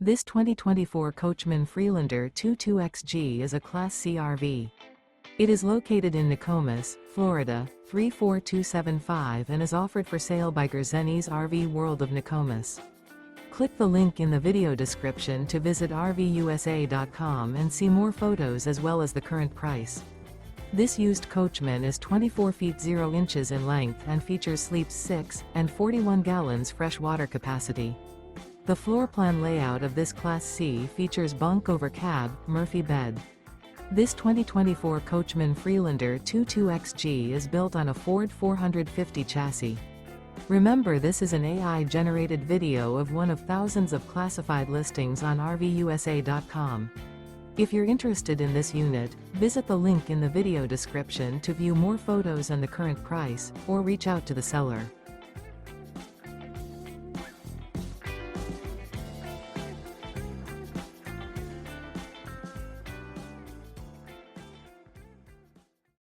This 2024 Coachmen Freelander 22XG is a Class C RV. It is located in Nokomis, Florida, 34275 and is offered for sale by Gerzeny's RV World of Nokomis. Click the link in the video description to visit RVUSA.com and see more photos as well as the current price. This used Coachman is 24 feet 0 inches in length and features sleeps 6 and 41 gallons fresh water capacity. The floor plan layout of this Class C features bunk over cab, Murphy bed. This 2024 Coachmen Freelander 22XG is built on a Ford 450 chassis. Remember, this is an AI-generated video of one of thousands of classified listings on RVUSA.com. If you're interested in this unit, visit the link in the video description to view more photos and the current price, or reach out to the seller.